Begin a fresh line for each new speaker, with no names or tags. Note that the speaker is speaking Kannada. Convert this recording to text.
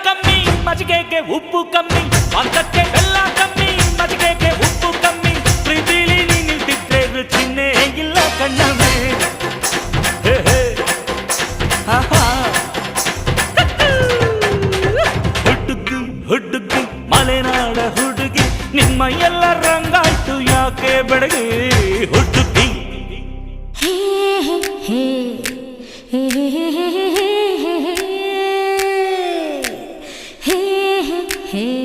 ಕಮ್ಮಿ ಮಜ್ಜಿಗೆಗೆ ಉಪ್ಪು ಕಮ್ಮಿ ಪಾಕಕ್ಕೆ ಬೆಲ್ಲ ಕಮ್ಮಿ ಮಜ್ಜಿಗೆಗೆ ಉಪ್ಪು ಕಮ್ಮಿ ಪ್ರೀತಿಲಿ ನೀನಿಲ್ದಿದ್ರೆ ರುಚಿನೇ ಇಲ್ಲ ಕಣ್ಣವೇ ಹುಡುಗಿ ಹುಡುಗಿ ಮಲೆನಾಡ ಹುಡುಗಿ ನಿಮ್ಮ ಎಲ್ಲ ರಂಗಾಯ್ತು ಯಾಕೆ ಬೆಳಗ್ಗೆ ಹುಡುಗಿ
hey